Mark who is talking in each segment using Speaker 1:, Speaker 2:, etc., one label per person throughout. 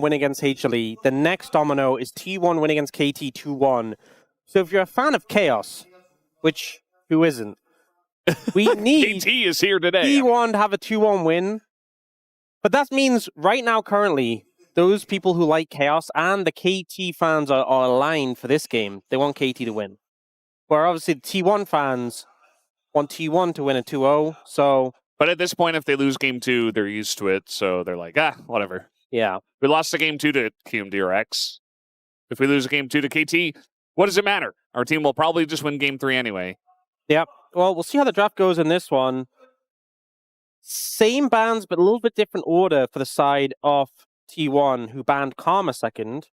Speaker 1: win against HLE. The next domino is T1 win against KT 2-1. So if you're a fan of Chaos, which who isn't, we need
Speaker 2: KT is here today.
Speaker 1: T1 to have a 2-1 win. But that means right now, currently, those people who like Chaos and the KT fans are aligned for this game. They want KT to win. Where obviously the T1 fans want T1 to win a 2-0. So,
Speaker 2: but at this point, if they lose game 2, they're used to it. So they're like, whatever.
Speaker 1: Yeah.
Speaker 2: We lost the game 2 to QMDRX. If we lose a game 2 to KT, what does it matter? Our team will probably just win game 3 anyway.
Speaker 1: Yep. Well, we'll see how the draft goes in this one. Same bans, but a little bit different order for the side of T1, who banned Karma second.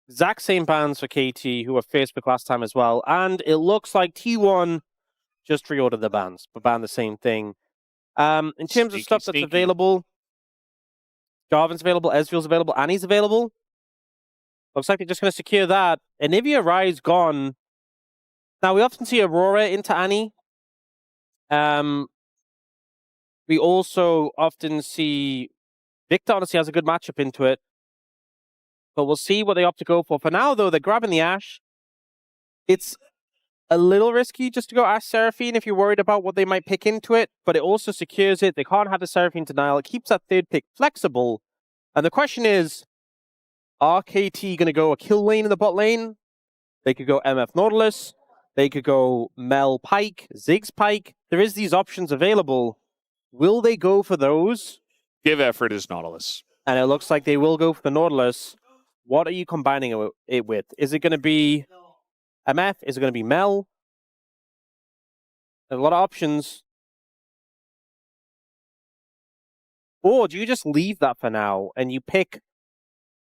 Speaker 1: Exact same bans for KT, who were Facebook last time as well. And it looks like T1 just reordered the bans, but banned the same thing. In terms of stuff that's available, Jarvan's available, Ezreal's available, Annie's available. Looks like they're just going to secure that. Anivia Rise gone. Now, we often see Aurora into Annie. We also often see Victor honestly has a good matchup into it. But we'll see what they opt to go for. For now, though, they're grabbing the Ashe. It's a little risky just to go Ashe Seraphine if you're worried about what they might pick into it. But it also secures it. They can't have the Seraphine denial. It keeps that third pick flexible. And the question is, are KT going to go a kill lane in the bot lane? They could go MF Nautilus. They could go Mel Pike, Ziggs Pike. There is these options available. Will they go for those?
Speaker 2: Give effort is Nautilus.
Speaker 1: And it looks like they will go for the Nautilus. What are you combining it with? Is it going to be MF? Is it going to be Mel? There's a lot of options. Or do you just leave that for now and you pick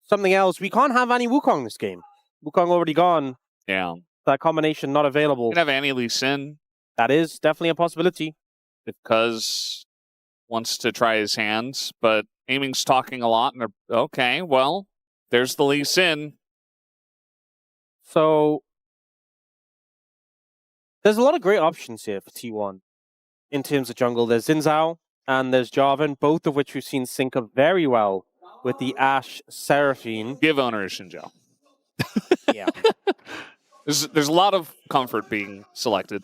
Speaker 1: something else? We can't have any Wukong this game. Wukong already gone.
Speaker 2: Yeah.
Speaker 1: That combination not available.
Speaker 2: You can have Annie Lee Sin.
Speaker 1: That is definitely a possibility.
Speaker 2: If Cuzz wants to try his hands, but Aiming's talking a lot, and they're okay, well, there's the Lee Sin.
Speaker 1: So there's a lot of great options here for T1 in terms of jungle. There's Zhao and there's Jarvan, both of which we've seen sync up very well with the Ashe Seraphine.
Speaker 2: Give Oner a Zhao.
Speaker 1: Yeah.
Speaker 2: There's a lot of comfort being selected.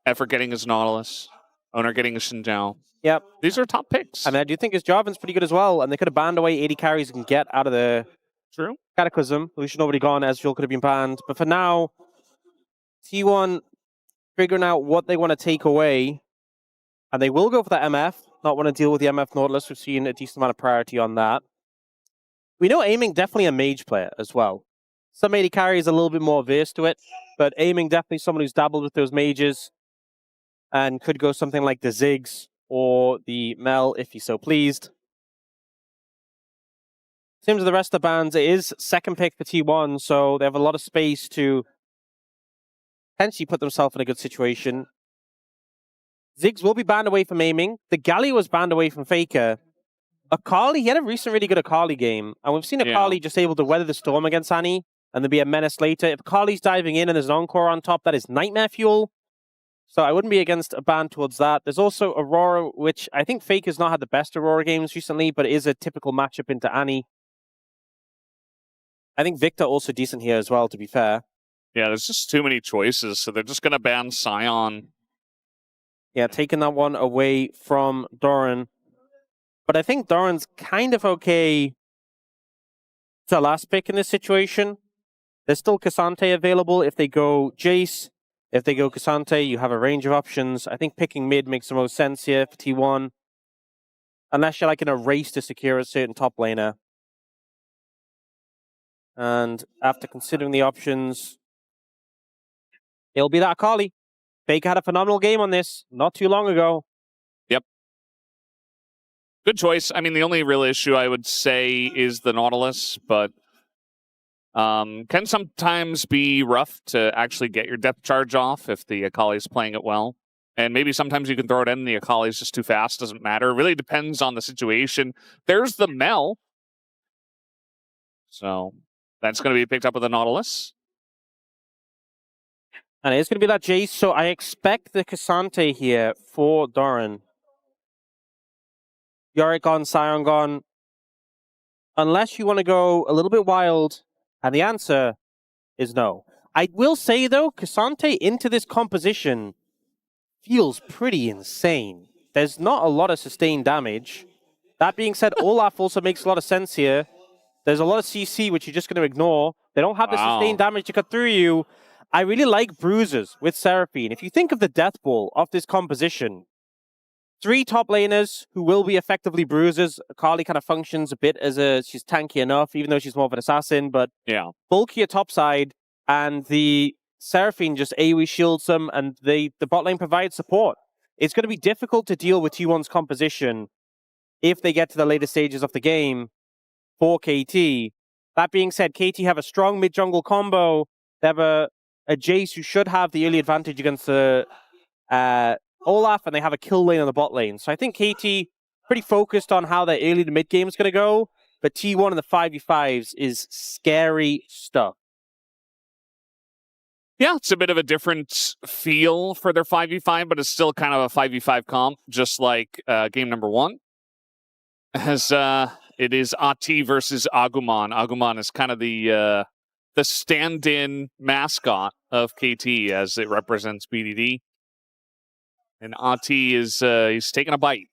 Speaker 2: Effort getting his Nautilus. Oner getting a Zhao.
Speaker 1: Yep.
Speaker 2: These are top picks.
Speaker 1: I mean, I do think his Jarvan's pretty good as well, and they could have banned away 80 carries you can get out of the
Speaker 2: True.
Speaker 1: Cataclysm. Lucian already gone, Ezreal could have been banned. But for now, T1 figuring out what they want to take away, and they will go for that MF, not want to deal with the MF Nautilus. We've seen a decent amount of priority on that. We know Aiming definitely a mage player as well. Some 80 carries a little bit more versed to it, but Aiming definitely someone who's dabbled with those mages and could go something like the Ziggs or the Mel if he's so pleased. In terms of the rest of the bans, it is second pick for T1, so they have a lot of space to potentially put themselves in a good situation. Ziggs will be banned away from Aiming. The Galio was banned away from Faker. Akali, he had a recent really good Akali game, and we've seen Akali just able to weather the storm against Annie and then be a menace later. If Akali's diving in and there's an Encore on top, that is nightmare fuel. So I wouldn't be against a ban towards that. There's also Aurora, which I think Faker's not had the best Aurora games recently, but it is a typical matchup into Annie. I think Victor also decent here as well, to be fair.
Speaker 2: Yeah, there's just too many choices, so they're just going to ban Sion.
Speaker 1: Yeah, taking that one away from Doran. But I think Doran's kind of okay to last pick in this situation. There's still Cassante available if they go Jayce. If they go Cassante, you have a range of options. I think picking mid makes the most sense here for T1. Unless you're like in a race to secure a certain top laner. And after considering the options, it'll be that Akali. Faker had a phenomenal game on this not too long ago.
Speaker 2: Yep. Good choice. I mean, the only real issue I would say is the Nautilus, but can sometimes be rough to actually get your depth charge off if the Akali's playing it well. And maybe sometimes you can throw it in, the Akali's just too fast, doesn't matter. It really depends on the situation. There's the Mel. So that's going to be picked up with the Nautilus.
Speaker 1: And it's going to be that Jayce, so I expect the Cassante here for Doran. Yorick gone, Sion gone. unless you want to go a little bit wild, and the answer is no. I will say, though, K'Sante into this composition feels pretty insane. There's not a lot of sustained damage. That being said, Olaf also makes a lot of sense here. There's a lot of CC, which you're just going to ignore. They don't have the sustained damage to cut through you. I really like bruises with Seraphine. If you think of the death ball of this composition, 3 top laners who will be effectively bruisers. Akali kind of functions a bit as she's tanky enough, even though she's more of an assassin, but bulkier topside, and the Seraphine just AoE shields them, and the bot lane provides support. It's going to be difficult to deal with T1's composition if they get to the later stages of the game for KT. That being said, KT have a strong mid-jungle combo. They have a Jayce who should have the early advantage against the Olaf, and they have a kill lane on the bot lane. So I think KT pretty focused on how their early to mid game is going to go, but T1 in the 5v5s is scary stuff.
Speaker 2: Yeah, it's a bit of a different feel for their 5v5, but it's still kind of a 5v5 comp, just like game number 1. As it is Ati versus Agumon. Agumon is kind of the stand-in mascot of KT as it represents BDD. And Ati is he's taking a bite.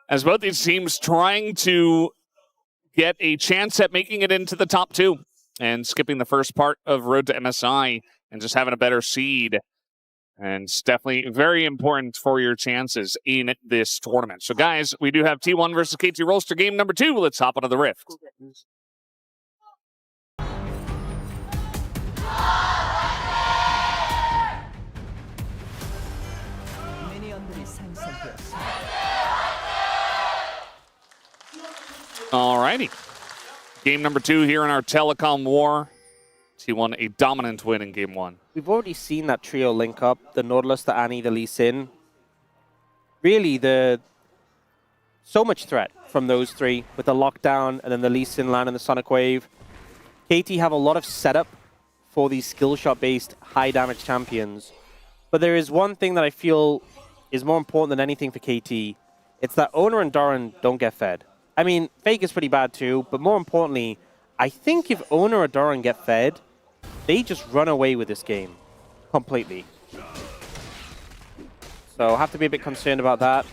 Speaker 2: As both these teams trying to get a chance at making it into the top 2 and skipping the first part of Road to MSI and just having a better seed. And it's definitely very important for your chances in this tournament. So, guys, we do have T1 versus KT Rolster game number 2. Let's hop onto the Rift. Alrighty. Game number 2 here in our telecom war. T1 a dominant win in game 1.
Speaker 1: We've already seen that trio link up, the Nautilus, the Annie, the Lee Sin. Really, so much threat from those 3 with the lockdown and then the Lee Sin land and the Sonic Wave. KT have a lot of setup for these skill shot-based high damage champions. But there is one thing that I feel is more important than anything for KT. It's that Oner and Doran don't get fed. I mean, Fake is pretty bad too, but more importantly, I think if Oner or Doran get fed, they just run away with this game completely. So I have to be a bit concerned about that.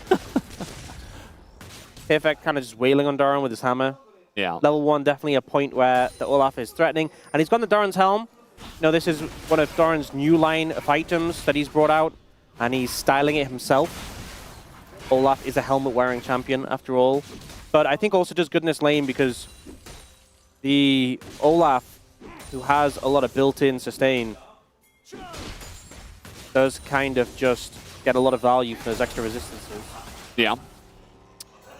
Speaker 1: Perfect kind of just wailing on Doran with his hammer.
Speaker 2: Yeah.
Speaker 1: Level 1, definitely a point where the Olaf is threatening. And he's got the Doran's helm. You know, this is one of Doran's new line of items that he's brought out, and he's styling it himself. Olaf is a helmet-wearing champion, after all. But I think also just good in this lane because the Olaf, who has a lot of built-in sustain, does kind of just get a lot of value for those extra resistances.
Speaker 2: Yeah.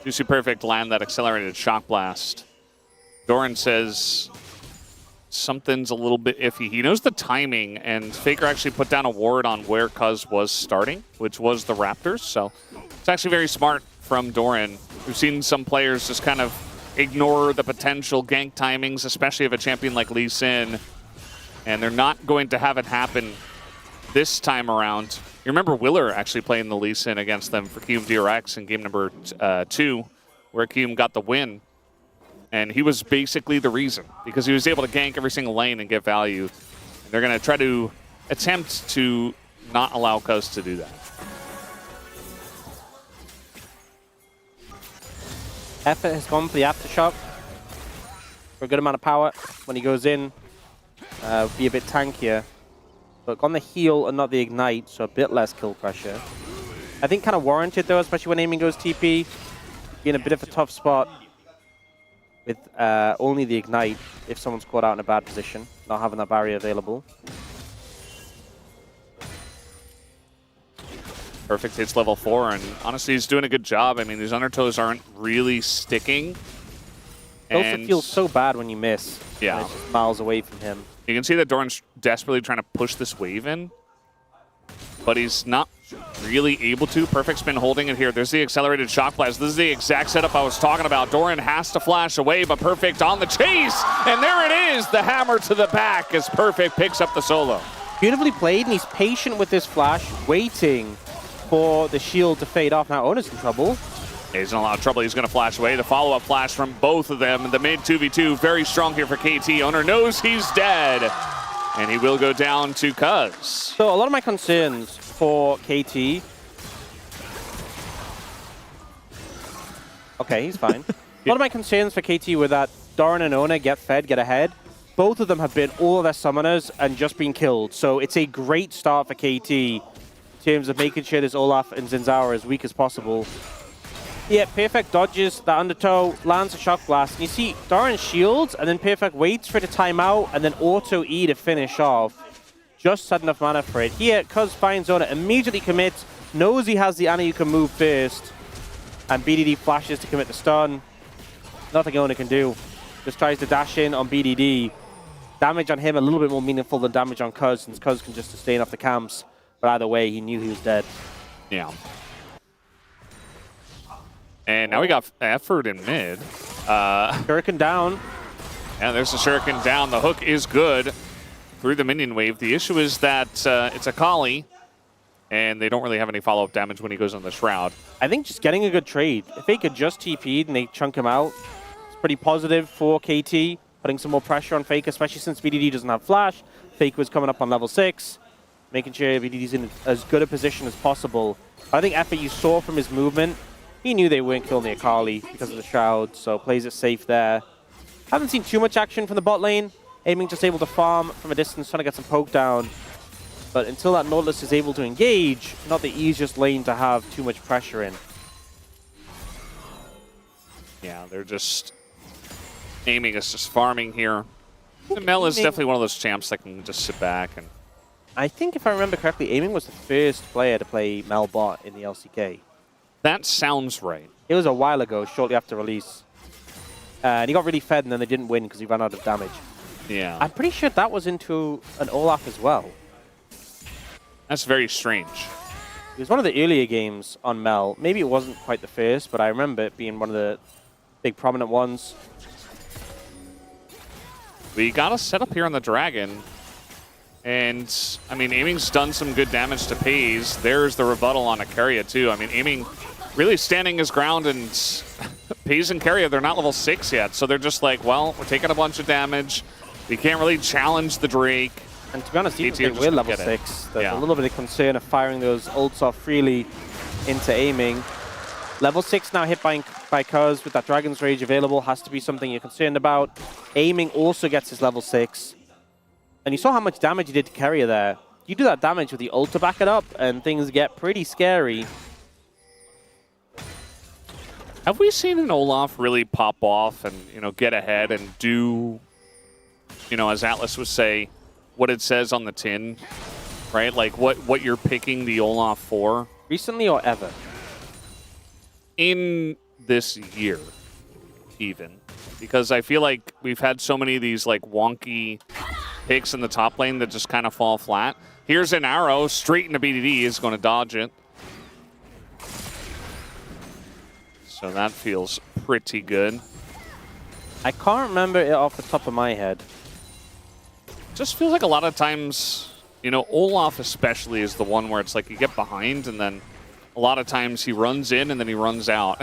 Speaker 2: Juicy Perfect land that accelerated shock blast. Doran says something's a little bit iffy. He knows the timing, and Faker actually put down a ward on where Cuzz was starting, which was the Raptors. So it's actually very smart from Doran. We've seen some players just kind of ignore the potential gank timings, especially of a champion like Lee Sin, and they're not going to have it happen this time around. You remember Willer actually playing the Lee Sin against them for Kium DRX in game number 2, where Kium got the win, and he was basically the reason, because he was able to gank every single lane and get value. And they're going to try to attempt to not allow Cuzz to do that.
Speaker 1: Effort has gone for the Aftershock for a good amount of power. When he goes in, be a bit tankier. But on the heal and not the ignite, so a bit less kill pressure. I think kind of warranted though, especially when aiming goes TP. Be in a bit of a tough spot with only the ignite if someone's caught out in a bad position, not having that barrier available.
Speaker 2: Perfect hits level 4, and honestly, he's doing a good job. I mean, these undertows aren't really sticking.
Speaker 1: It also feels so bad when you miss.
Speaker 2: Yeah.
Speaker 1: It's just miles away from him.
Speaker 2: You can see that Doran's desperately trying to push this wave in, but he's not really able to. Perfect spin holding it here. There's the accelerated shock blast. This is the exact setup I was talking about. Doran has to flash away, but Perfect on the chase. And there it is, the hammer to the back as Perfect picks up the solo.
Speaker 1: Beautifully played, and he's patient with this flash, waiting for the shield to fade off. Now Oner's in trouble.
Speaker 2: He's in a lot of trouble. He's going to flash away. The follow-up flash from both of them. The mid 2v2, very strong here for KT. Oner knows he's dead, and he will go down to Cuzz.
Speaker 1: So a lot of my concerns for KT... Okay, he's fine. A lot of my concerns for KT were that Doran and Oner get fed, get ahead. Both of them have been all of their summoners and just been killed. So it's a great start for KT in terms of making sure this Olaf and Zhao are as weak as possible. Yeah, Perfect dodges the undertow, lands a shock blast. And you see Doran shields, and then Perfect waits for it to time out, and then auto E to finish off. Just had enough mana for it. Here, Cuzz finds Oner, immediately commits, knows he has the Ana you can move first, and BDD flashes to commit the stun. Nothing Oner can do. Just tries to dash in on BDD. Damage on him a little bit more meaningful than damage on Cuzz, since Cuzz can just sustain off the camps. But either way, he knew he was dead.
Speaker 2: Yeah. And now we got effort in mid.
Speaker 1: Shuriken down.
Speaker 2: Yeah, there's the Shuriken down. The hook is good through the minion wave. The issue is that it's Akali, and they don't really have any follow-up damage when he goes on the Shroud.
Speaker 1: I think just getting a good trade. If they could just TP'd and they chunk him out, it's pretty positive for KT, putting some more pressure on Faker, especially since BDD doesn't have Flash. Faker was coming up on level 6, making sure BDD's in as good a position as possible. I think effort you saw from his movement, he knew they weren't killing the Akali because of the Shroud, so plays it safe there. Haven't seen too much action from the bot lane. Aiming just able to farm from a distance, trying to get some poke down. But until that Nautilus is able to engage, not the easiest lane to have too much pressure in.
Speaker 2: Yeah, they're just... Aiming is just farming here. Mel is definitely one of those champs that can just sit back and...
Speaker 1: I think if I remember correctly, Aiming was the first player to play Mel bot in the LCK.
Speaker 2: That sounds right.
Speaker 1: It was a while ago, shortly after release. And he got really fed and then they didn't win because he ran out of damage.
Speaker 2: Yeah.
Speaker 1: I'm pretty sure that was into an Olaf as well.
Speaker 2: That's very strange.
Speaker 1: It was one of the earlier games on Mel. Maybe it wasn't quite the first, but I remember it being one of the big prominent ones.
Speaker 2: We got a setup here on the Dragon. And, I mean, Aiming's done some good damage to Peyz. There's the rebuttal on a Keria, too. I mean, Aiming really standing his ground, and Peyz and Keria, they're not level 6 yet. So they're just like, well, we're taking a bunch of damage. We can't really challenge the Drake.
Speaker 1: And to be honest, even if they were level 6, there's a little bit of concern of firing those ults off freely into Aiming. Level 6 now hit by Cuzz with that Dragon's Rage available. Has to be something you're concerned about. Aiming also gets his level 6. And you saw how much damage he did to Keria there. You do that damage with the ult to back it up, and things get pretty scary.
Speaker 2: Have we seen an Olaf really pop off and, you know, get ahead and do, you know, as Atlas would say, what it says on the tin, right? Like what you're picking the Olaf for?
Speaker 1: Recently or ever?
Speaker 2: In this year, even. Because I feel like we've had so many of these, like, wonky picks in the top lane that just kind of fall flat. Here's an arrow straight into BDD. Is going to dodge it. So that feels pretty good.
Speaker 1: I can't remember it off the top of my head.
Speaker 2: Just feels like a lot of times, you know, Olaf especially is the one where it's like you get behind and then a lot of times he runs in and then he runs out.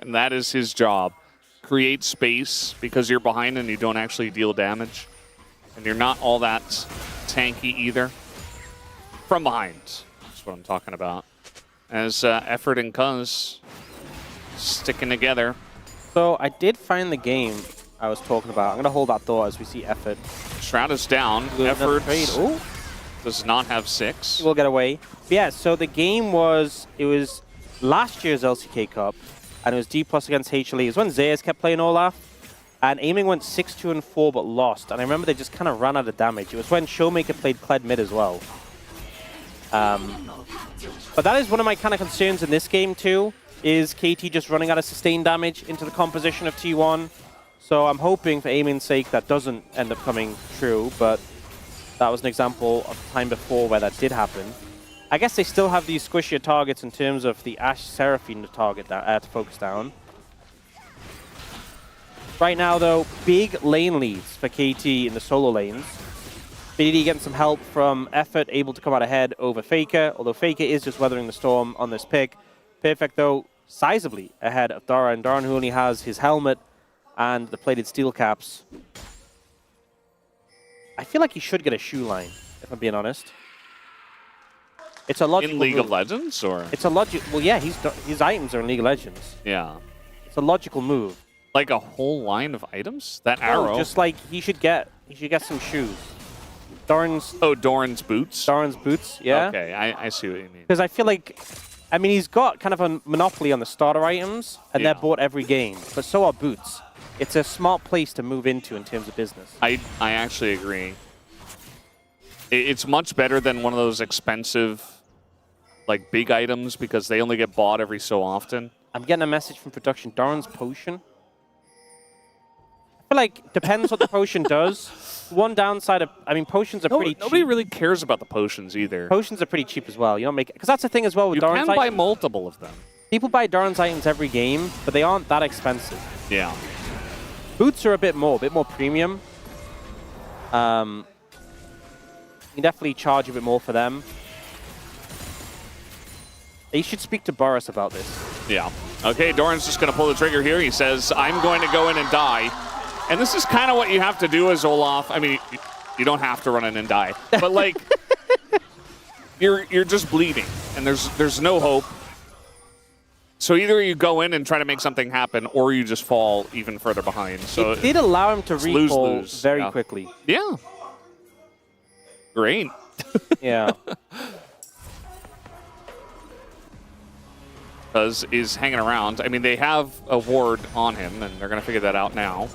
Speaker 2: And that is his job. Create space because you're behind and you don't actually deal damage. And you're not all that tanky either. From behind, that's what I'm talking about. As Effort and Cuzz sticking together.
Speaker 1: So I did find the game I was talking about. I'm going to hold that thought as we see Effort.
Speaker 2: Shroud is down. Effort does not have 6.
Speaker 1: We'll get away. But yeah, so the game was, it was last year's LCK Cup, and it was D+ against HLE. It was when Jayce kept playing Olaf, and Aiming went 6-2 and 4 but lost. And I remember they just kind of ran out of damage. It was when Showmaker played Kled mid as well. But that is one of my kind of concerns in this game too, is KT just running out of sustained damage into the composition of T1. So I'm hoping for Aiming's sake that doesn't end up coming true, but that was an example of the time before where that did happen. I guess they still have these squishier targets in terms of the Ashe Seraphine to target that, to focus down. Right now though, big lane leads for KT in the solo lanes. BDD getting some help from Effort, able to come out ahead over Faker, although Faker is just weathering the storm on this pick. Perfect though, sizably ahead of Doran. Doran, who only has his helmet and the plated steel caps. I feel like he should get a shoe line, if I'm being honest. It's a logical
Speaker 2: In League
Speaker 1: move.
Speaker 2: of Legends, or?
Speaker 1: It's a logical... Well, yeah, his items are in League of Legends.
Speaker 2: Yeah.
Speaker 1: It's a logical move.
Speaker 2: Like a whole line of items? That arrow?
Speaker 1: Just like he should get some shoes. Doran's...
Speaker 2: Oh, Doran's boots?
Speaker 1: Doran's boots, yeah.
Speaker 2: Okay, I see what you mean.
Speaker 1: Because I feel like... I mean, he's got kind of a monopoly on the starter items, and they're bought every game. But so are boots. It's a smart place to move into in terms of business.
Speaker 2: I actually agree. It's much better than one of those expensive, like, big items because they only get bought every so often.
Speaker 1: I'm getting a message from production. Doran's potion. I feel like depends what the potion does. One downside of, I mean, potions are pretty cheap.
Speaker 2: Nobody really cares about the potions either.
Speaker 1: Potions are pretty cheap as well. You don't make, because that's the thing as well with Doran's items.
Speaker 2: You can buy multiple of them. People
Speaker 1: buy Doran's items every game, but they aren't that expensive.
Speaker 2: Yeah.
Speaker 1: Boots are a bit more premium. You can definitely charge a bit more for them. They should speak to Boris about this.
Speaker 2: Yeah. Okay, Doran's just going to pull the trigger here. He says, I'm going to go in and die. And this is kind of what you have to do as Olaf. I mean, you don't have to run in and die. But, like, you're just bleeding, and there's no hope. So either you go in and try to make something happen, or you just fall even further behind. So
Speaker 1: it did allow him to recall
Speaker 2: lose.
Speaker 1: very quickly.
Speaker 2: Yeah. Great.
Speaker 1: Yeah.
Speaker 2: Cuzz is hanging around. I mean, they have a ward on him, and they're going to figure that out now.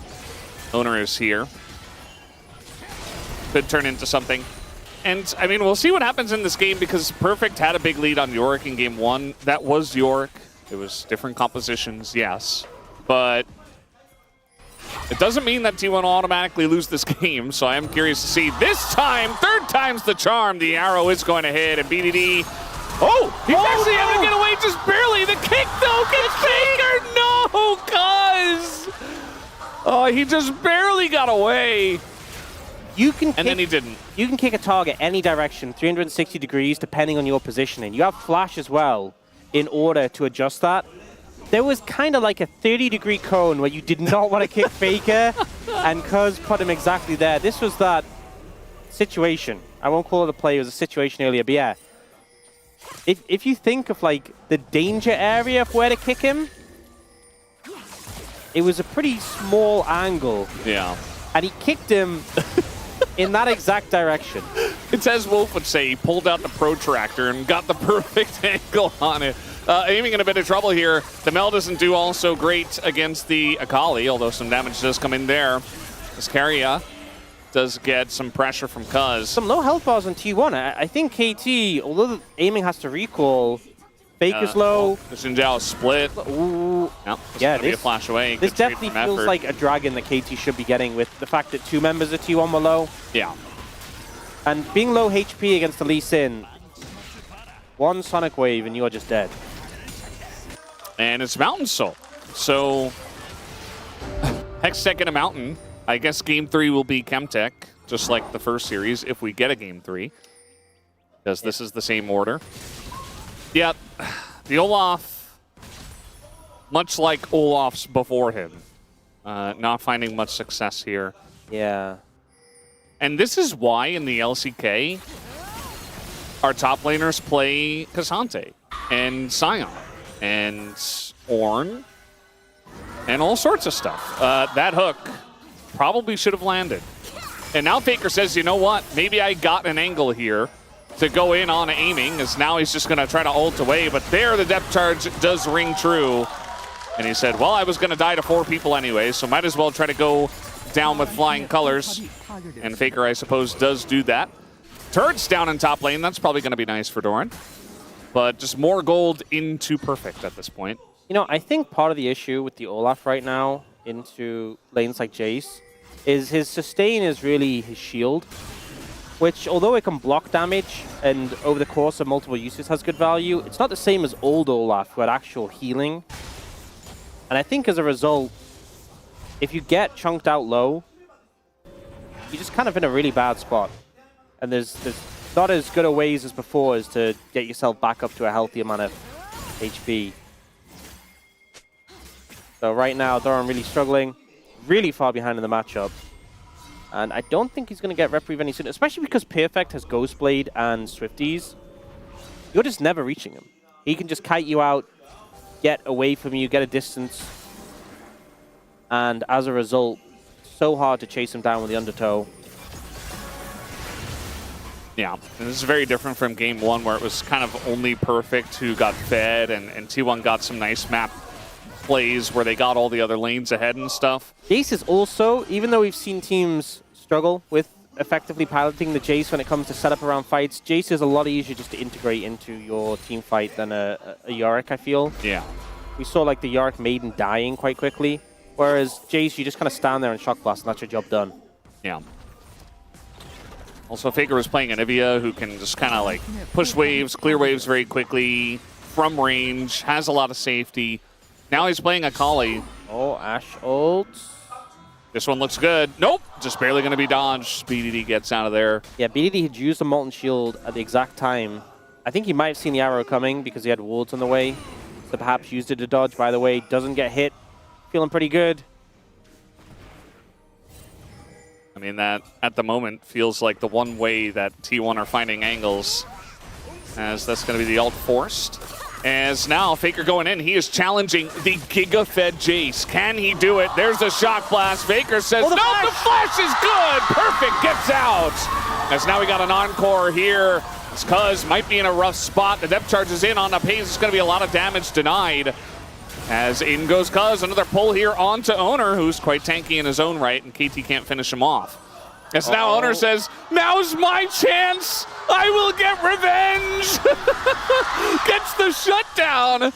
Speaker 2: Oner is here. Could turn into something. And, I mean, we'll see what happens in this game because Perfect had a big lead on Yorick in game 1. That was Yorick. It was different compositions, yes. But it doesn't mean that T1 will automatically lose this game, so I am curious to see. This time, third time's the charm. The arrow is going to hit, and BDD... Oh! He's actually able to get away just barely. The kick, though, gets Faker! No, Cuzz! Oh, he just barely got away. Then he didn't.
Speaker 1: You can kick a target any direction, 360 degrees, depending on your positioning. You have flash as well in order to adjust that. There was kind of like a 30-degree cone where you did not want to kick Faker, and Cuzz put him exactly there. This was that situation. I won't call it a play, it was a situation earlier, but yeah. If you think of like the danger area of where to kick him, it was a pretty small angle.
Speaker 2: Yeah.
Speaker 1: And he kicked him in that exact direction.
Speaker 2: It's as Wolf would say, he pulled out the protractor and got the perfect angle on it. Aiming in a bit of trouble here. The Mel doesn't do all so great against the Akali, although some damage does come in there. As Keria does get some pressure from Cuzz.
Speaker 1: Some low health bars on T1. I think KT, although the aiming has to recall, Faker's low.
Speaker 2: Zhao split.
Speaker 1: Ooh.
Speaker 2: No,
Speaker 1: yeah,
Speaker 2: be a flash away.
Speaker 1: This definitely feels like a dragon that KT should be getting with the fact that 2 members of T1 were low.
Speaker 2: Yeah.
Speaker 1: And being low HP against the Lee Sin, one Sonic Wave and you are just dead.
Speaker 2: And it's Mountain Soul. So, Hextech in a Mountain. I guess Game 3 will be Chemtech, just like the first series, if we get a Game 3. Because this is the same order. Yeah, the Olaf, much like Olaf's before him, not finding much success here.
Speaker 1: Yeah.
Speaker 2: And this is why in the LCK, our top laners play Cassante and Sion and Ornn and all sorts of stuff. That hook probably should have landed. And now Faker says, you know what, maybe I got an angle here to go in on aiming, as now he's just going to try to ult away, but there the depth charge does ring true. And he said, well, I was going to die to 4 people anyway, so might as well try to go down with flying colors. And Faker, I suppose, does do that. Turret's down in top lane. That's probably going to be nice for Doran. But just more gold into Perfect at this point.
Speaker 1: You know, I think part of the issue with the Olaf right now into lanes like Jayce is his sustain is really his shield, which, although it can block damage and over the course of multiple uses has good value, it's not the same as old Olaf who had actual healing. And I think as a result, if you get chunked out low, you're just kind of in a really bad spot. And there's not as good a ways as before as to get yourself back up to a healthy amount of HP. So right now, Doran really struggling, really far behind in the matchup. And I don't think he's going to get Reprieve any soon, especially because Perfect has Ghostblade and Swifties. You're just never reaching him. He can just kite you out, get away from you, get a distance. And as a result, so hard to chase him down with the undertow.
Speaker 2: Yeah, and this is very different from game 1 where it was kind of only Perfect who got fed and T1 got some nice map plays where they got all the other lanes ahead and stuff.
Speaker 1: Jayce is also, even though we've seen teams struggle with effectively piloting the Jayce when it comes to setup around fights, Jayce is a lot easier just to integrate into your team fight than a Yorick, I feel.
Speaker 2: Yeah.
Speaker 1: We saw like the Yorick Maiden dying quite quickly, whereas Jayce, you just kind of stand there and shock blast and that's your job done.
Speaker 2: Yeah. Also, Faker was playing Anivia, who can just kind of like push waves, clear waves very quickly, from range, has a lot of safety. Now he's playing Akali.
Speaker 1: Oh, Ashe ult.
Speaker 2: This one looks good. Nope, just barely going to be dodged. BDD gets out of there.
Speaker 1: Yeah, BDD had used the Molten Shield at the exact time. I think he might have seen the arrow coming because he had wards on the way. So perhaps used it to dodge. By the way, doesn't get hit. Feeling pretty good.
Speaker 2: I mean, that at the moment feels like the one way that T1 are finding angles, as that's going to be the ult forced. As now Faker going in, he is challenging the Giga-fed Jayce. Can he do it? There's the shock blast. Faker says,
Speaker 1: the
Speaker 2: no, the flash is good. Perfect gets out. As now we got an encore here. As Cuzz might be in a rough spot. The depth charge is in on the Peyz. It's going to be a lot of damage denied. As in goes Cuzz, another pull here onto Oner, who's quite tanky in his own right, and KT can't finish him off. As now Oner says, now's my chance! I will get revenge! Gets the shutdown!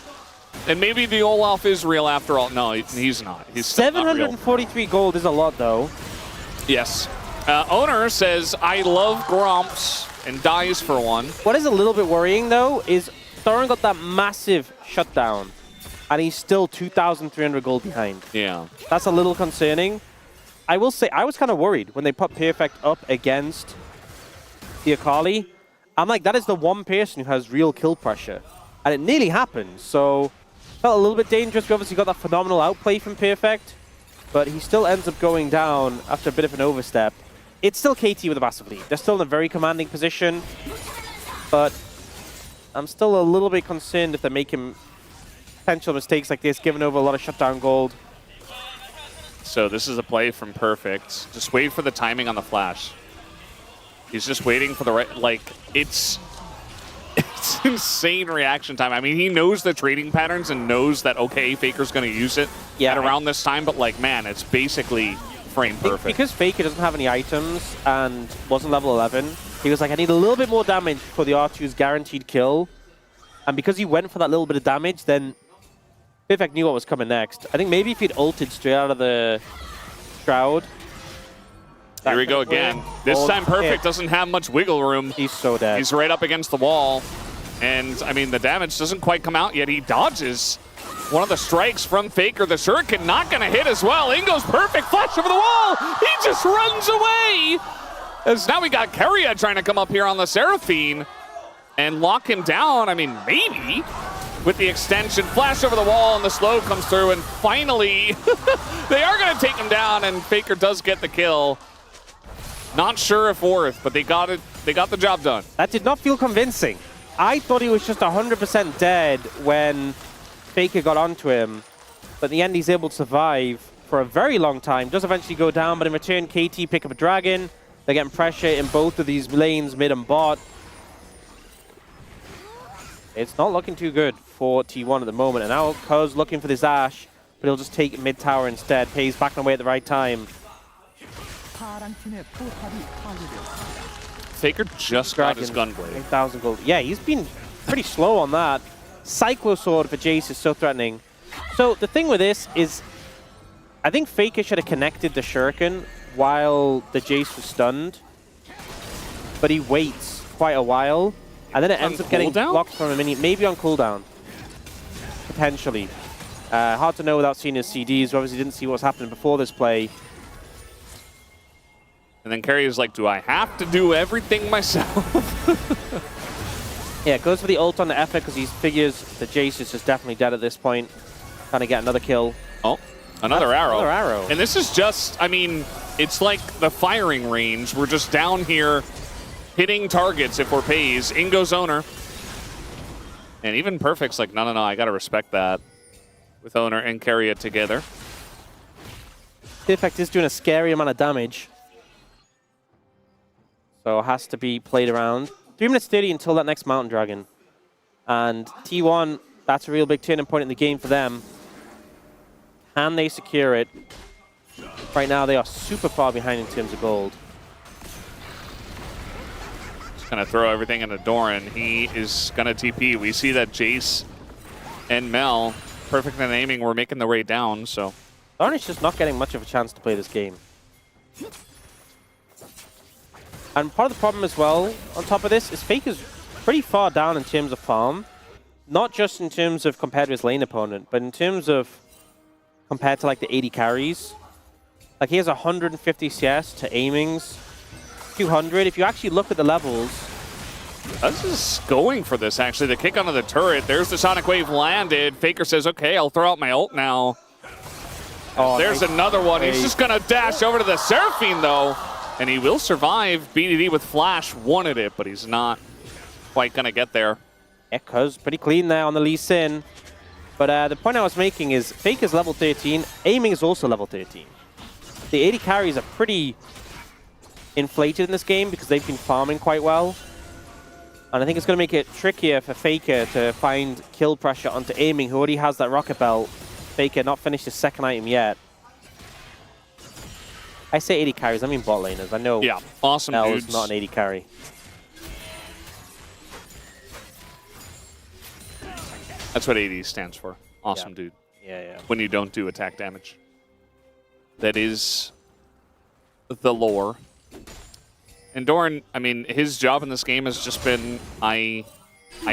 Speaker 2: And maybe the Olaf is real after all. No, he's not. He's still not real.
Speaker 1: 743 gold is a lot, though.
Speaker 2: Yes. Oner says, I love Gromps, and dies for one.
Speaker 1: What is a little bit worrying, though, is Doran got that massive shutdown, and he's still 2,300 gold behind.
Speaker 2: Yeah.
Speaker 1: That's a little concerning. I will say, I was kind of worried when they put Perfect up against the Akali. I'm like, that is the one person who has real kill pressure. And it nearly happened, so felt a little bit dangerous. We obviously got that phenomenal outplay from Perfect, but he still ends up going down after a bit of an overstep. It's still KT with a massive lead. They're still in a very commanding position, but I'm still a little bit concerned if they're making potential mistakes like this, giving over a lot of shutdown gold.
Speaker 2: So this is a play from Perfect. Just wait for the timing on the flash. He's just waiting for the right, like, it's insane reaction time. I mean, he knows the trading patterns and knows that, okay, Faker's going to use it at around this time, but like, man, it's basically frame perfect.
Speaker 1: Because Faker doesn't have any items and wasn't level 11, he was like, I need a little bit more damage for the R2's guaranteed kill. And because he went for that little bit of damage, then Perfect knew what was coming next. I think maybe if he'd ulted straight out of the Shroud.
Speaker 2: Here we go again. This time Perfect doesn't have much wiggle room.
Speaker 1: He's so dead.
Speaker 2: He's right up against the wall. And, I mean, the damage doesn't quite come out yet. He dodges one of the strikes from Faker. The Shuriken not going to hit as well. In goes Perfect. Flash over the wall. He just runs away. As now we got Keria trying to come up here on the Seraphine and lock him down. I mean, maybe. With the extension, flash over the wall, and the slow comes through, and finally, they are going to take him down, and Faker does get the kill. Not sure if worth, but they got it. They got the job done.
Speaker 1: That did not feel convincing. I thought he was just 100% dead when Faker got onto him, but in the end, he's able to survive for a very long time. Does eventually go down, but in return, KT pick up a dragon. They're getting pressure in both of these lanes, mid and bot. It's not looking too good for T1 at the moment. And now Cuzz looking for this Ashe, but he'll just take mid tower instead. Peyz backing away at the right time.
Speaker 2: Faker just got his gunblade.
Speaker 1: 8,000 gold. Yeah, he's been pretty slow on that. Cyclo Sword for Jayce is so threatening. So the thing with this is, I think Faker should have connected the Shuriken while the Jayce was stunned. But he waits quite a while. And then it ends up getting blocked from a mini, maybe on cooldown. Potentially. Hard to know without seeing his CDs. We obviously didn't see what was happening before this play.
Speaker 2: And then Keria's like, do I have to do everything myself?
Speaker 1: Yeah, goes for the ult on the effort because he figures the Jayce is just definitely dead at this point. Trying to get another kill.
Speaker 2: Oh, Another arrow.
Speaker 1: Another arrow.
Speaker 2: And this is just, I mean, it's like the firing range. We're just down here hitting targets if we're Peyz. In goes Oner. And even Perfect's like, no, I got to respect that with Oner and Keria together.
Speaker 1: Perfect is doing a scary amount of damage. So it has to be played around. 3 minutes 30 until that next Mountain Dragon. And T1, that's a real big turning point in the game for them. Can they secure it? Right now, they are super far behind in terms of gold.
Speaker 2: Just going to throw everything into Doran. He is going to TP. We see that Jayce and Mel, perfect in aiming, were making their way down, so...
Speaker 1: Doran is just not getting much of a chance to play this game. And part of the problem as well, on top of this, is Fake is pretty far down in terms of farm. Not just in terms of compared to his lane opponent, but in terms of compared to like the AD carries. Like he has 150 CS to aimings, 200. If you actually look at the levels...
Speaker 2: Cuzz is going for this, actually. The kick onto the turret. There's the Sonic Wave landed. Faker says, okay, I'll throw out my ult now. Oh, there's another one. He's just going to dash over to the Seraphine, though. And he will survive. BDD with Flash wanted it, but he's not quite going to get there.
Speaker 1: Yeah, Cuzz pretty clean there on the Lee Sin. But the point I was making is Fake is level 13. Aiming is also level 13. The AD carries are pretty inflated in this game because they've been farming quite well. And I think it's going to make it trickier for Faker to find kill pressure onto Aiming, who already has that rocket belt. Faker not finished his second item yet. I say AD carries, I mean bot laners. I know
Speaker 2: awesome
Speaker 1: Mel
Speaker 2: dudes.
Speaker 1: is not an AD carry.
Speaker 2: That's what AD stands for. Awesome dude.
Speaker 1: Yeah.
Speaker 2: When you don't do attack damage. That is the lore. And Doran, I mean, his job in this game has just been, I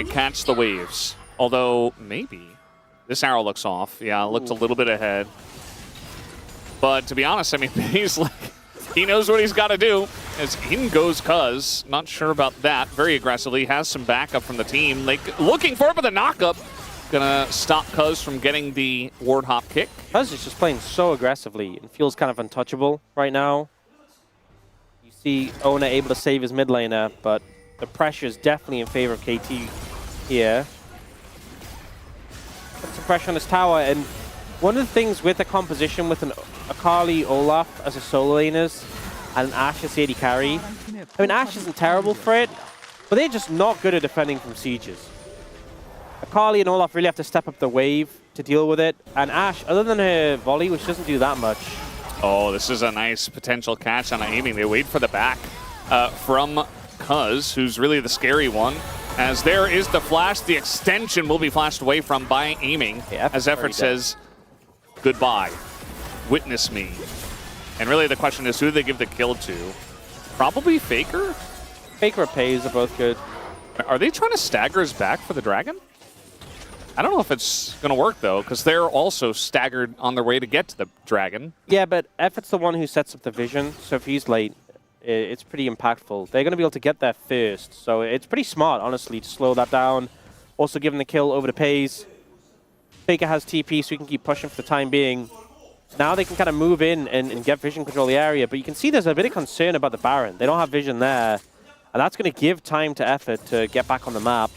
Speaker 2: catch the waves. Although, maybe. This arrow looks off. Yeah, it looked a little bit ahead. But to be honest, I mean, he's like, he knows what he's got to do. As in goes Cuzz. Not sure about that. Very aggressively. Has some backup from the team. Like, looking for it, but the knockup. Gonna stop Cuzz from getting the ward hop kick.
Speaker 1: Cuzz is just playing so aggressively and feels kind of untouchable right now. You see Oner able to save his mid laner, but the pressure is definitely in favor of KT here. Put some pressure on his tower, and one of the things with the composition with an Akali Olaf as a solo laners and an Ashe as AD carry, I mean, Ashe isn't terrible for it, but they're just not good at defending from sieges. Akali and Olaf really have to step up the wave to deal with it, and Ashe, other than her volley, which doesn't do that much.
Speaker 2: Oh, this is a nice potential catch on Aiming. They wait for the back from Cuzz, who's really the scary one. As there is the flash, the extension will be flashed away from by Aiming, as Effort says, goodbye, witness me. And really the question is, who do they give the kill to? Probably Faker?
Speaker 1: Faker or Peyz are both good.
Speaker 2: Are they trying to stagger his back for the dragon? I don't know if it's going to work, though, because they're also staggered on their way to get to the dragon.
Speaker 1: Yeah, but Effort's the one who sets up the vision, so if he's late, it's pretty impactful. They're going to be able to get there first, so it's pretty smart, honestly, to slow that down. Also giving the kill over to Peyz. Faker has TP, so he can keep pushing for the time being. Now they can kind of move in and get vision control the area, but you can see there's a bit of concern about the Baron. They don't have vision there, and that's going to give time to Effort to get back on the map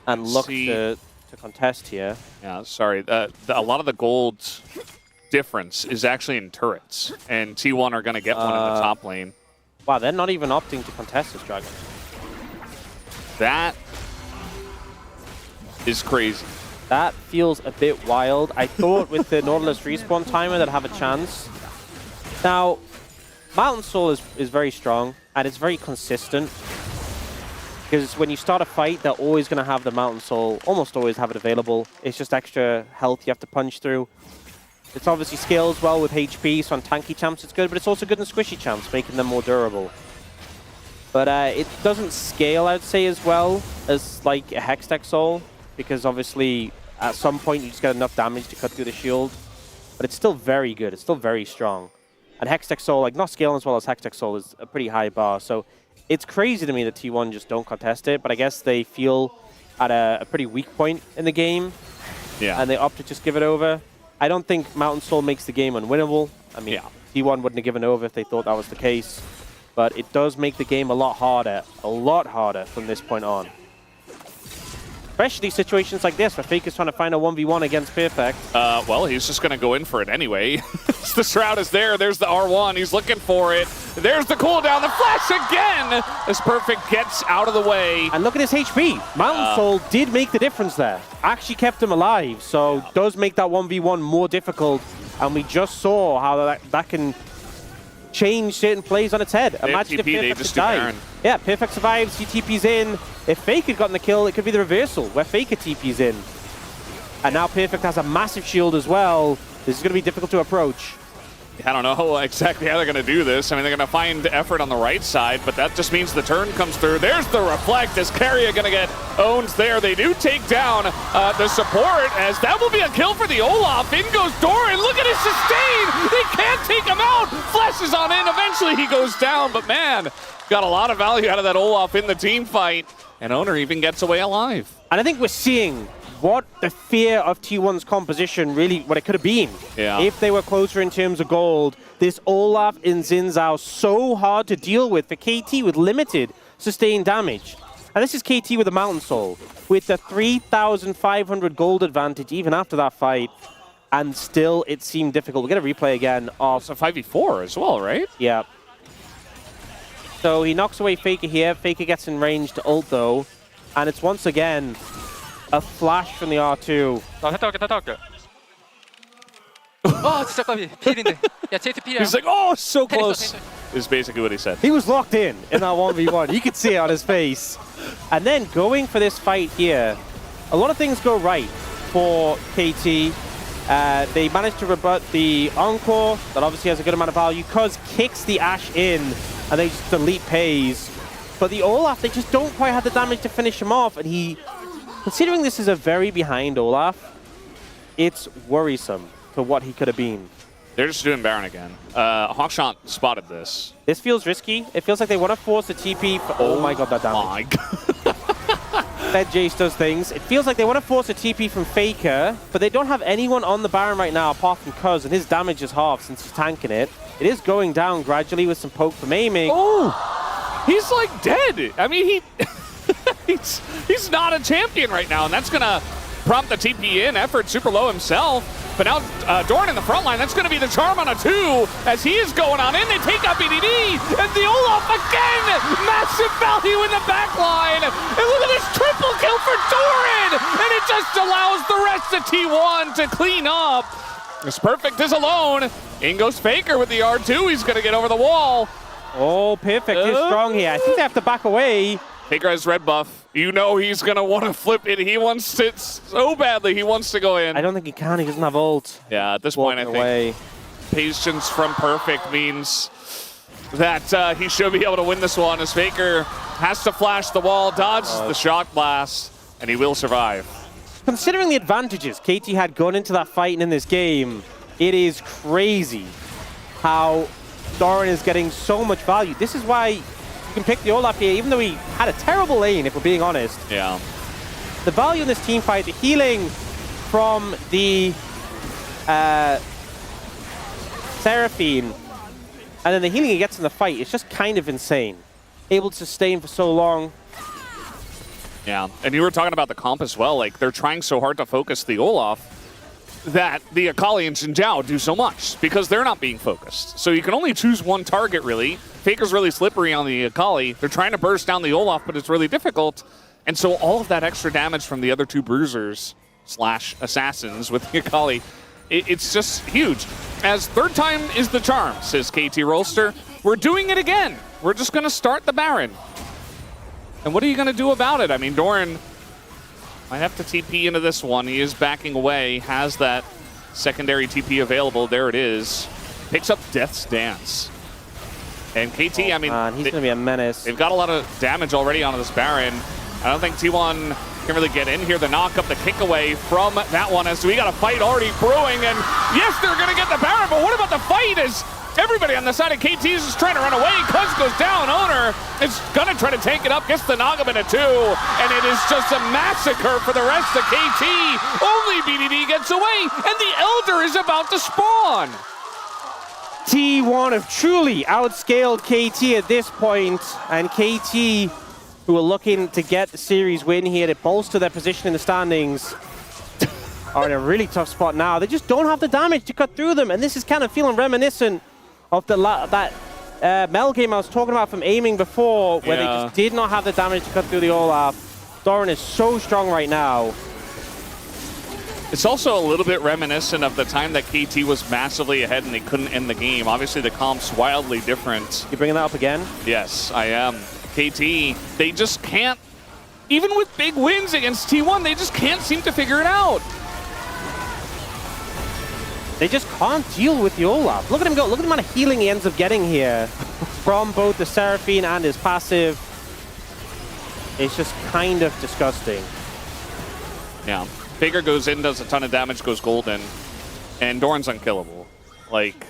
Speaker 1: and look to contest here.
Speaker 2: Yeah, sorry. A lot of the gold difference is actually in turrets, and T1 are going to get one in the top lane.
Speaker 1: Wow, they're not even opting to contest this dragon.
Speaker 2: That is crazy.
Speaker 1: That feels a bit wild. I thought with the Nautilus respawn timer they'd have a chance. Now, Mountain Soul is very strong, and it's very consistent. Because when you start a fight, they're always going to have the Mountain Soul, almost always have it available. It's just extra health you have to punch through. It's obviously scales well with HP, so on tanky champs it's good, but it's also good in squishy champs, making them more durable. But it doesn't scale, I'd say, as well as like a Hextech Soul, because obviously at some point you just get enough damage to cut through the shield. But it's still very good, it's still very strong. And Hextech Soul, like not scaling as well as Hextech Soul, is a pretty high bar, so it's crazy to me that T1 just don't contest it, but I guess they feel at a pretty weak point in the game.
Speaker 2: Yeah.
Speaker 1: And they opt to just give it over. I don't think Mountain Soul makes the game unwinnable. I mean, T1 wouldn't have given over if they thought that was the case. But it does make the game a lot harder from this point on. Especially situations like this, where Faker's trying to find a 1v1 against Perfect.
Speaker 2: Well, he's just going to go in for it anyway. The Shroud is there. There's the R1. He's looking for it. There's the cooldown. The flash again. As Perfect gets out of the way.
Speaker 1: And look at his HP. Mountain Soul did make the difference there. Actually kept him alive. So does make that 1v1 more difficult. And we just saw how that can change certain plays on its head. Imagine if Perfect had died. Yeah, Perfect survives, he TP's in. If Fake had gotten the kill, it could be the reversal, where Faker TP's in. And now Perfect has a massive shield as well. This is going to be difficult to approach.
Speaker 2: I don't know exactly how they're going to do this. I mean, they're going to find effort on the right side, but that just means the turn comes through. There's the reflect as Keria going to get owned there. They do take down the support, as that will be a kill for the Olaf. In goes Doran. Look at his sustain. They can't take him out. Flashes on in. Eventually he goes down, but man, got a lot of value out of that Olaf in the team fight. And Oner even gets away alive.
Speaker 1: And I think we're seeing what the fear of T1's composition really, what it could have been.
Speaker 2: Yeah.
Speaker 1: If they were closer in terms of gold. This Olaf in Xin Zhao, so hard to deal with for KT with limited sustained damage. And this is KT with a Mountain Soul, with the 3,500 gold advantage even after that fight. And still, it seemed difficult. We'll get a replay again of...
Speaker 2: It's a 5v4 as well, right?
Speaker 1: Yeah. So he knocks away Faker here. Faker gets in range to ult, though. And it's once again a flash from the R2.
Speaker 2: He's like, oh, so close. Is basically what he said.
Speaker 1: He was locked in that 1v1. You could see it on his face. And then going for this fight here, a lot of things go right for KT. They managed to rebut the Encore. That obviously has a good amount of value. Cuzz kicks the Ashe in, and they just delete Peyz. But the Olaf, they just don't quite have the damage to finish him off. And he, considering this is a very behind Olaf, it's worrisome for what he could have been.
Speaker 2: They're just doing Baron again. Hawkshot spotted this.
Speaker 1: This feels risky. It feels like they want to force the TP. Oh my god, that damage.
Speaker 2: My god.
Speaker 1: That Jayce does things. It feels like they want to force a TP from Faker, but they don't have anyone on the Baron right now apart from Cuzz, and his damage is half since he's tanking it. It is going down gradually with some poke from aiming.
Speaker 2: Oh, he's like dead. I mean, he's not a champion right now, and that's going to prompt the TP in effort super low himself. But now Doran in the front line, that's going to be the charm on a 2 as he is going on in. They take out BDD, and the Olaf again! Massive value in the back line! And look at this triple kill for Doran! And it just allows the rest of T1 to clean up. This Perfect is alone. In goes Faker with the R2. He's going to get over the wall.
Speaker 1: Oh, Perfect is strong here. I think they have to back away.
Speaker 2: Faker has red buff. You know he's going to want to flip it. He wants it so badly. He wants to go in.
Speaker 1: I don't think he can. He doesn't have ult.
Speaker 2: Yeah, at this point, I think patience from Perfect means that he should be able to win this one, as Faker has to flash the wall, dodge the shock blast, and he will survive.
Speaker 1: Considering the advantages KT had going into that fight and in this game, it is crazy how Doran is getting so much value. This is why you can pick the Olaf here, even though he had a terrible lane, if we're being honest.
Speaker 2: Yeah.
Speaker 1: The value in this team fight, the healing from the Seraphine, and then the healing he gets in the fight, it's just kind of insane. Able to sustain for so long.
Speaker 2: Yeah, and you were talking about the comp as well. Like, they're trying so hard to focus the Olaf that the Akali and Zhao do so much because they're not being focused. So you can only choose one target, really. Faker's really slippery on the Akali. They're trying to burst down the Olaf, but it's really difficult. And so all of that extra damage from the other two bruisers / assassins with the Akali, it's just huge. As third time is the charm, says KT Rolster. We're doing it again. We're just going to start the Baron. And what are you going to do about it? I mean, Doran might have to TP into this one. He is backing away, has that secondary TP available. There it is. Picks up Death's Dance. And KT, I mean,
Speaker 1: he's going to be a menace.
Speaker 2: They've got a lot of damage already onto this Baron. I don't think T1 can really get in here. The knock up, the kick away from that one, as we got a fight already brewing. And yes, they're going to get the Baron, but what about the fight as Everybody on the side of KT is just trying to run away. Cuzz goes down. Oner is going to try to take it up. Gets the Nagam into 2. And it is just a massacre for the rest of KT. Only BDD gets away. And the Elder is about to spawn.
Speaker 1: T1 have truly outscaled KT at this point. And KT, who are looking to get the series win here to bolster their position in the standings, are in a really tough spot now. They just don't have the damage to cut through them. And this is kind of feeling reminiscent of that Mel game I was talking about from aiming before, where they just did not have the damage to cut through the Olaf. Doran is so strong right now.
Speaker 2: It's also a little bit reminiscent of the time that KT was massively ahead and they couldn't end the game. Obviously, the comp's wildly different.
Speaker 1: You bringing that up again?
Speaker 2: Yes, I am. KT, they just can't, even with big wins against T1, they just can't seem to figure it out.
Speaker 1: They just can't deal with the Olaf. Look at him go. Look at the amount of healing he ends up getting here from both the Seraphine and his passive. It's just kind of disgusting.
Speaker 2: Yeah. Faker goes in, does a ton of damage, goes golden, and Doran's unkillable. Like,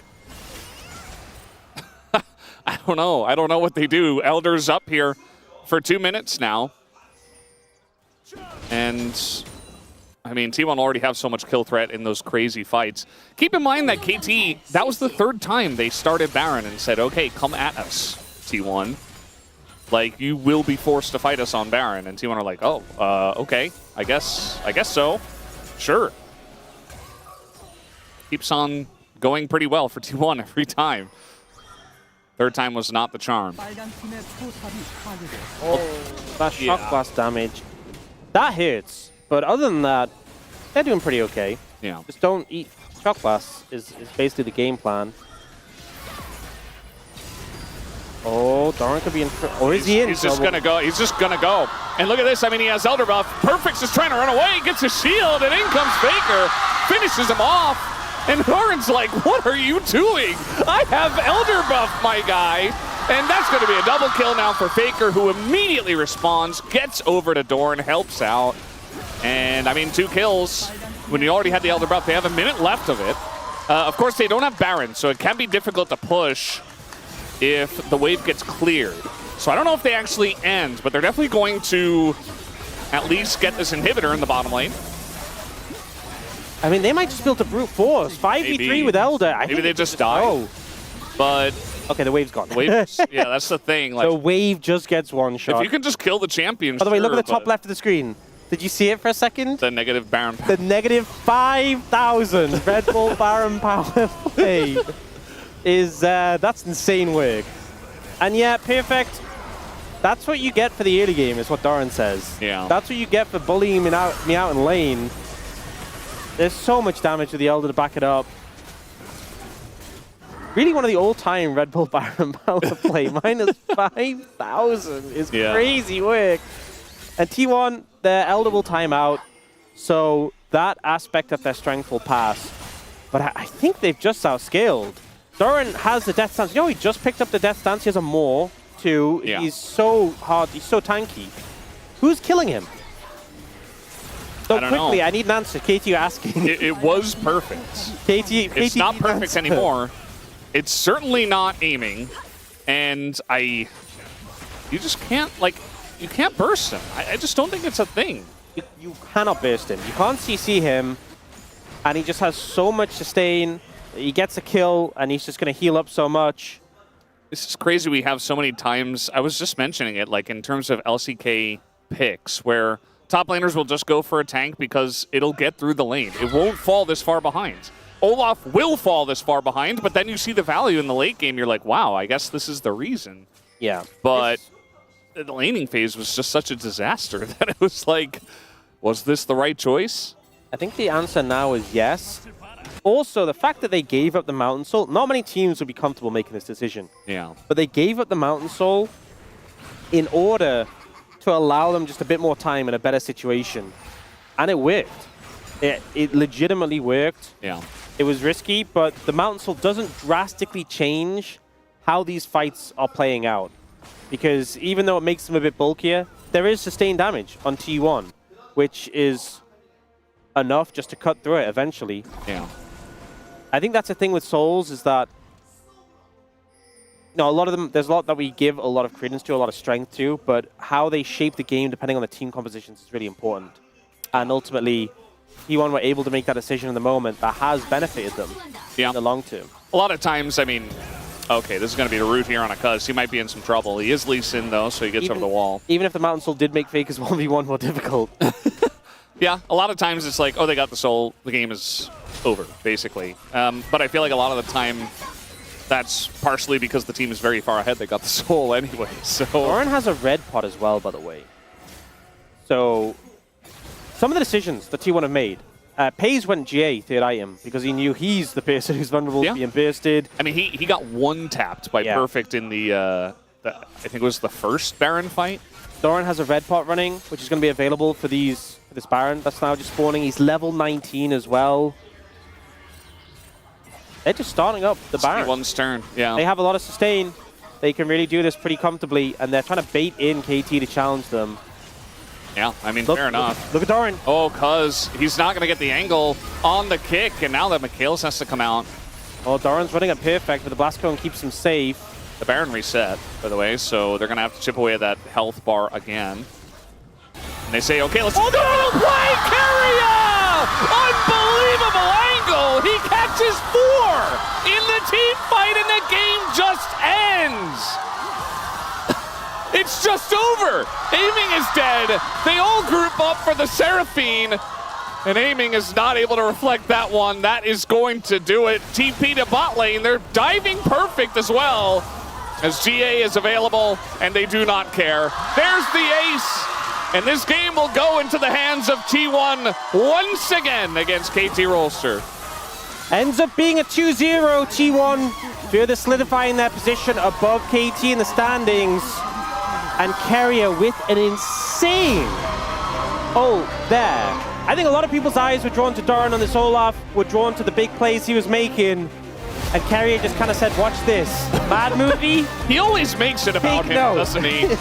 Speaker 2: I don't know. I don't know what they do. Elder's up here for 2 minutes now. And I mean, T1 already have so much kill threat in those crazy fights. Keep in mind that KT, that was the 3rd time they started Baron and said, okay, come at us, T1. Like, you will be forced to fight us on Baron. And T1 are like, oh, okay, I guess so. Sure. Keeps on going pretty well for T1 every time. 3rd time was not the charm.
Speaker 1: Oh, that shock blast damage. That hits. But other than that, they're doing pretty okay.
Speaker 2: Yeah.
Speaker 1: Just don't eat shock blasts is basically the game plan. Oh, Doran could be in. Or is he in?
Speaker 2: He's just gonna go. He's just gonna go. And look at this. I mean, he has Elder buff. Perfect's just trying to run away. Gets a shield, and in comes Faker. Finishes him off. And Doran's like, what are you doing? I have Elder buff, my guy. And that's going to be a double kill now for Faker, who immediately responds, gets over to Doran, helps out. And, I mean, 2 kills when you already had the Elder buff. They have a minute left of it. Of course, they don't have Baron, so it can be difficult to push if the wave gets cleared. So I don't know if they actually end, but they're definitely going to at least get this inhibitor in the bottom lane.
Speaker 1: I mean, they might just build a brute force. 5v3 with Elder.
Speaker 2: Maybe they just die. But
Speaker 1: okay, the wave's gone.
Speaker 2: Yeah, that's the thing. Like,
Speaker 1: the wave just gets one shot.
Speaker 2: If you can just kill the champion.
Speaker 1: By the way, look at the top left of the screen. Did you see it for a second?
Speaker 2: The negative Baron.
Speaker 1: The negative 5,000 Red Bull Baron power play is that's insane work. And yeah, perfect. That's what you get for the early game, is what Doran says.
Speaker 2: Yeah.
Speaker 1: That's what you get for bullying me out in lane. There's so much damage with the Elder to back it up. Really one of the all-time Red Bull Baron power play. Minus 5,000 is crazy work. And T1, their Elder will time out. So that aspect of their strength will pass. But I think they've just outscaled. Doran has the Death Stance. You know, he just picked up the Death Stance. He has a more, too. Yeah. He's so hard. He's so tanky. Who's killing him? So quickly, I need an answer. KT, you're asking.
Speaker 2: It was perfect. It's not perfect anymore. It's certainly not aiming. And you just can't, like, you can't burst him. I just don't think it's a thing.
Speaker 1: You cannot burst him. You can't CC him. And he just has so much sustain. He gets a kill, and he's just going to heal up so much.
Speaker 2: This is crazy. We have so many times. I was just mentioning it, like, in terms of LCK picks, where top laners will just go for a tank because it'll get through the lane. It won't fall this far behind. Olaf will fall this far behind, but then you see the value in the late game. You're like, wow, I guess this is the reason.
Speaker 1: Yeah.
Speaker 2: But the laning phase was just such a disaster that it was like, was this the right choice?
Speaker 1: I think the answer now is yes. Also, the fact that they gave up the Mountain Soul, not many teams would be comfortable making this decision.
Speaker 2: Yeah.
Speaker 1: But they gave up the Mountain Soul in order to allow them just a bit more time in a better situation. And it worked. It legitimately worked.
Speaker 2: Yeah.
Speaker 1: It was risky, but the Mountain Soul doesn't drastically change how these fights are playing out. Because even though it makes them a bit bulkier, there is sustained damage on T1, which is enough just to cut through it eventually.
Speaker 2: Yeah.
Speaker 1: I think that's the thing with Souls, is that a lot of them, there's a lot that we give a lot of credence to, a lot of strength to, but how they shape the game depending on the team compositions is really important. And ultimately, T1 were able to make that decision in the moment that has benefited them in the long term.
Speaker 2: A lot of times, I mean, okay, this is going to be the root here on a Cuzz. He might be in some trouble. He is Lee Sin, though, so he gets over the wall.
Speaker 1: Even if the Mountain Soul did make Faker's 1v1 more difficult.
Speaker 2: Yeah, a lot of times it's like, oh, they got the soul, the game is over, basically. But I feel like a lot of the time, that's partially because the team is very far ahead. They got the soul anyway, so...
Speaker 1: Doran has a red pot as well, by the way. So, some of the decisions that T1 have made. Peyz went GA, third item, because he knew he's the person who's vulnerable to being bursted.
Speaker 2: I mean, he got one-tapped by Perfect in the, I think it was the first Baron fight.
Speaker 1: Doran has a red pot running, which is going to be available for this Baron that's now just spawning. He's level 19 as well. They're just starting up the Baron.
Speaker 2: One's turn, yeah.
Speaker 1: They have a lot of sustain. They can really do this pretty comfortably, and they're trying to bait in KT to challenge them.
Speaker 2: Yeah, I mean, fair enough.
Speaker 1: Look at Doran.
Speaker 2: Oh, Cuzz, he's not going to get the angle on the kick, and now that Michaelis has to come out.
Speaker 1: Oh, Doran's running it perfect, but the Blast Cone keeps him safe.
Speaker 2: The Baron reset, by the way, so they're going to have to chip away at that health bar again. And they say, okay, let's... Oh, no! Play Keria! Unbelievable angle! He catches 4 in the team fight, and the game just ends! It's just over! Aiming is dead. They all group up for the Seraphine, and Aiming is not able to reflect that one. That is going to do it. TP to bot lane. They're diving perfect as well, as GA is available, and they do not care. There's the ace, and this game will go into the hands of T1 once again against KT Rolster.
Speaker 1: Ends up being a 2-0. T1 further solidifying their position above KT in the standings. And Keria with an insane ult there. I think a lot of people's eyes were drawn to Doran on this Olaf, were drawn to the big plays he was making. And Keria just kind of said, watch this. Bad movie?
Speaker 2: He always makes it about him, doesn't he?